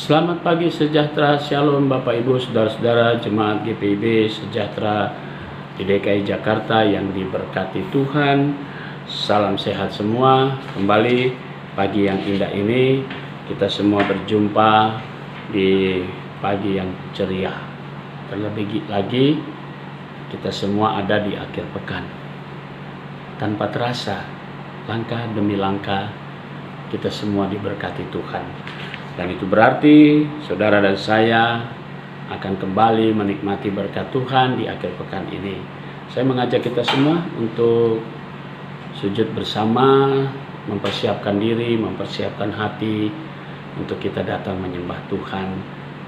Selamat pagi sejahtera, shalom Bapak Ibu Saudara-saudara Jemaat GPIB sejahtera di DKI Jakarta yang diberkati Tuhan. Salam sehat semua. Kembali pagi yang indah ini kita semua berjumpa di pagi yang ceria. Terlebih lagi kita semua ada di akhir pekan. Tanpa terasa, langkah demi langkah kita semua diberkati Tuhan. Dan itu berarti saudara dan saya akan kembali menikmati berkat Tuhan di akhir pekan ini. Saya mengajak kita semua untuk sujud bersama, mempersiapkan diri, mempersiapkan hati untuk kita datang menyembah Tuhan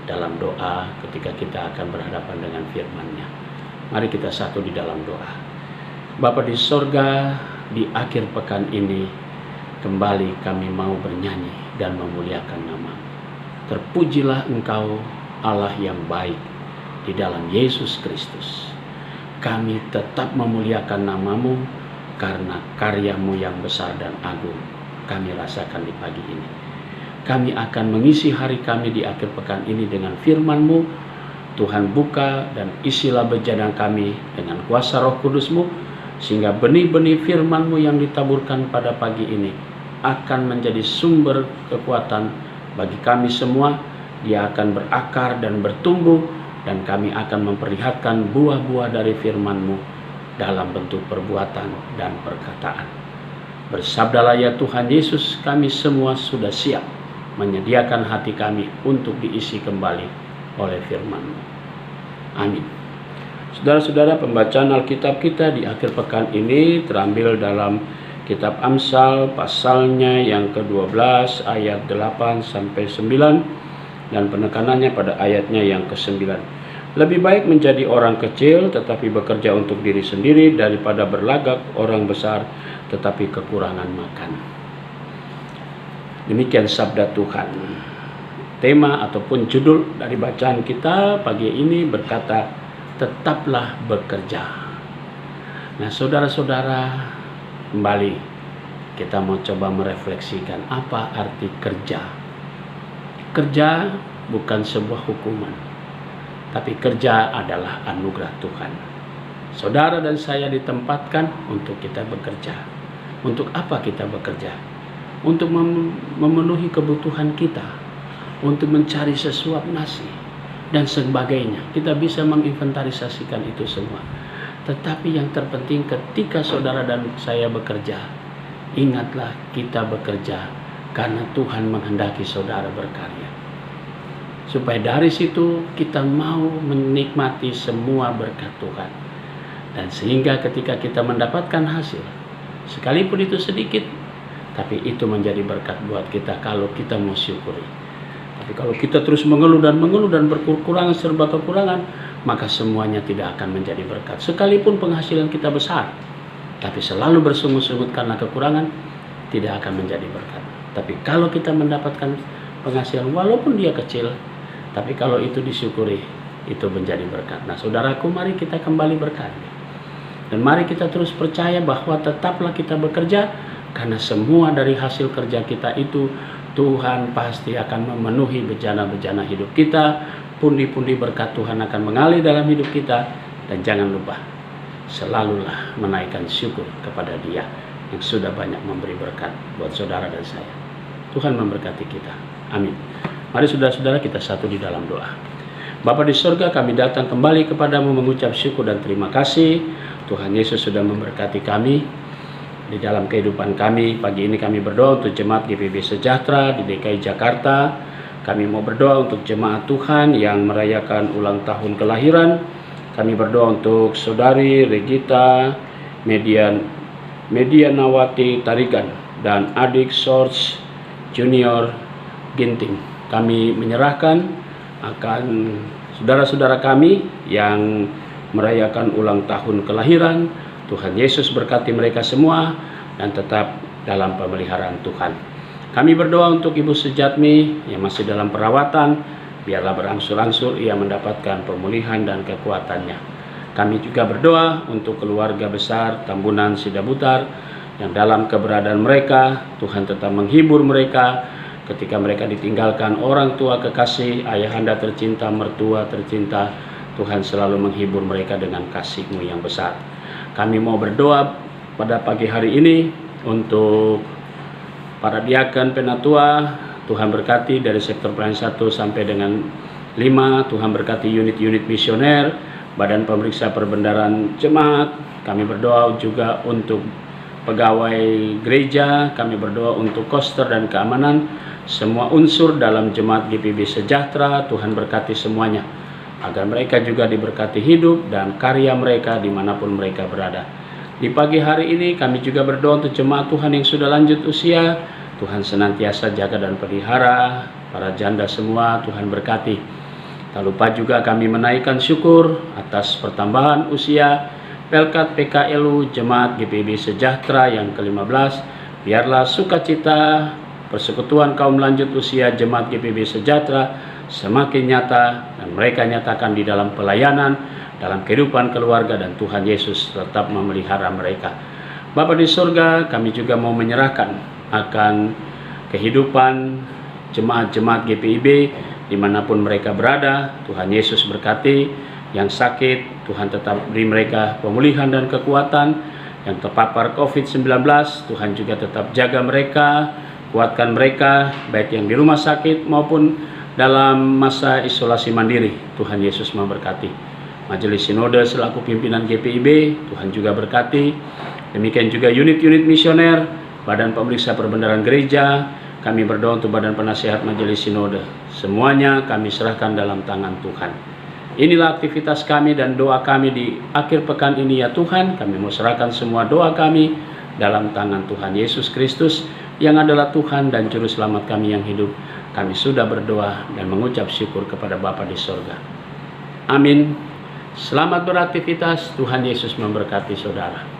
dalam doa ketika kita akan berhadapan dengan firman-Nya. Mari kita satu di dalam doa. Bapa di sorga, di akhir pekan ini kembali kami mau bernyanyi dan memuliakan nama. Terpujilah Engkau Allah yang baik di dalam Yesus Kristus. Kami tetap memuliakan nama-Mu karena karya-Mu yang besar dan agung kami rasakan di pagi ini. Kami akan mengisi hari kami di akhir pekan ini dengan firman-Mu. Tuhan buka dan isilah bejana kami dengan kuasa Roh Kudus-Mu, sehingga benih-benih firman-Mu yang ditaburkan pada pagi ini akan menjadi sumber kekuatan bagi kami semua. Dia akan berakar dan bertumbuh, dan kami akan memperlihatkan buah-buah dari firman-Mu dalam bentuk perbuatan dan perkataan. Bersabdalah ya Tuhan Yesus, kami semua sudah siap menyediakan hati kami untuk diisi kembali oleh firman-Mu. Amin. Saudara-saudara, pembacaan Alkitab kita di akhir pekan ini terambil dalam Kitab Amsal pasalnya yang ke-12 ayat 8 sampai 9 dan penekanannya pada ayatnya yang ke-9. Lebih baik menjadi orang kecil tetapi bekerja untuk diri sendiri daripada berlagak orang besar tetapi kekurangan makan. Demikian sabda Tuhan. Tema ataupun judul dari bacaan kita pagi ini berkata, tetaplah bekerja. Nah, saudara-saudara, kembali kita mau coba merefleksikan apa arti kerja. Kerja bukan sebuah hukuman, tapi kerja adalah anugerah Tuhan. Saudara dan saya ditempatkan untuk kita bekerja. Untuk apa kita bekerja? Untuk memenuhi kebutuhan kita, untuk mencari sesuap nasi dan sebagainya. Kita bisa menginventarisasikan itu semua. Tetapi yang terpenting ketika saudara dan saya bekerja, ingatlah kita bekerja karena Tuhan menghendaki saudara berkarya. Supaya dari situ kita mau menikmati semua berkat Tuhan. Dan sehingga ketika kita mendapatkan hasil, sekalipun itu sedikit, tapi itu menjadi berkat buat kita kalau kita mau syukuri. Tapi kalau kita terus mengeluh dan berkekurangan serba kekurangan, maka semuanya tidak akan menjadi berkat. Sekalipun penghasilan kita besar, tapi selalu bersungut-sungut karena kekurangan, tidak akan menjadi berkat. Tapi kalau kita mendapatkan penghasilan walaupun dia kecil, tapi kalau itu disyukuri, itu menjadi berkat. Nah, saudaraku, mari kita kembali berkarya. Dan mari kita terus percaya bahwa tetaplah kita bekerja, karena semua dari hasil kerja kita itu Tuhan pasti akan memenuhi bejana-bejana hidup kita. Pundi-pundi berkat Tuhan akan mengalir dalam hidup kita. Dan jangan lupa, selalulah menaikkan syukur kepada Dia yang sudah banyak memberi berkat buat saudara dan saya. Tuhan memberkati kita. Amin. Mari saudara-saudara kita satu di dalam doa. Bapa di surga, kami datang kembali kepadamu mengucap syukur dan terima kasih. Tuhan Yesus sudah memberkati kami di dalam kehidupan kami. Pagi ini kami berdoa untuk jemaat GPIB Sejahtera di DKI Jakarta. Kami mau berdoa untuk jemaat Tuhan yang merayakan ulang tahun kelahiran. Kami berdoa untuk saudari Regita Medianawati Tarigan dan adik George Junior Ginting. Kami menyerahkan akan saudara-saudara kami yang merayakan ulang tahun kelahiran. Tuhan Yesus berkati mereka semua dan tetap dalam pemeliharaan Tuhan. Kami berdoa untuk Ibu Sejatmi yang masih dalam perawatan, biarlah berangsur-angsur ia mendapatkan pemulihan dan kekuatannya. Kami juga berdoa untuk keluarga besar Tambunan Sidabutar yang dalam keberadaan mereka, Tuhan tetap menghibur mereka, ketika mereka ditinggalkan orang tua kekasih, ayahanda tercinta, mertua tercinta, Tuhan selalu menghibur mereka dengan kasih-Mu yang besar. Kami mau berdoa pada pagi hari ini untuk para diaken penatua. Tuhan berkati dari sektor pelayanan 1 sampai dengan 5. Tuhan berkati unit-unit misioner, badan pemeriksa perbendaharaan jemaat. Kami berdoa juga untuk pegawai gereja. Kami berdoa untuk koster dan keamanan, semua unsur dalam jemaat GPIB Sejahtera. Tuhan berkati semuanya, agar mereka juga diberkati hidup dan karya mereka dimanapun mereka berada. Di pagi hari ini kami juga berdoa untuk jemaat Tuhan yang sudah lanjut usia. Tuhan senantiasa jaga dan pelihara para janda semua. Tuhan berkati. Tak lupa juga kami menaikkan syukur atas pertambahan usia Pelkat PKLU Jemaat GPIB Sejahtera yang ke-15. Biarlah sukacita persekutuan kaum lanjut usia Jemaat GPIB Sejahtera semakin nyata, dan mereka nyatakan di dalam pelayanan, dalam kehidupan keluarga, dan Tuhan Yesus tetap memelihara mereka. Bapa di surga, kami juga mau menyerahkan akan kehidupan jemaat-jemaat GPIB dimanapun mereka berada. Tuhan Yesus berkati. Yang sakit, Tuhan tetap beri mereka pemulihan dan kekuatan. Yang terpapar COVID-19, Tuhan juga tetap jaga mereka, kuatkan mereka, baik yang di rumah sakit maupun dalam masa isolasi mandiri. Tuhan Yesus memberkati. Majelis Sinode selaku pimpinan GPIB, Tuhan juga berkati. Demikian juga unit-unit misioner, badan pemeriksa perbendaharaan gereja. Kami berdoa untuk badan penasihat Majelis Sinode. Semuanya kami serahkan dalam tangan Tuhan. Inilah aktivitas kami dan doa kami di akhir pekan ini ya Tuhan. Kami mau serahkan semua doa kami dalam tangan Tuhan Yesus Kristus yang adalah Tuhan dan Juru Selamat kami yang hidup. Kami sudah berdoa dan mengucap syukur kepada Bapa di sorga. Amin. Selamat beraktivitas. Tuhan Yesus memberkati saudara.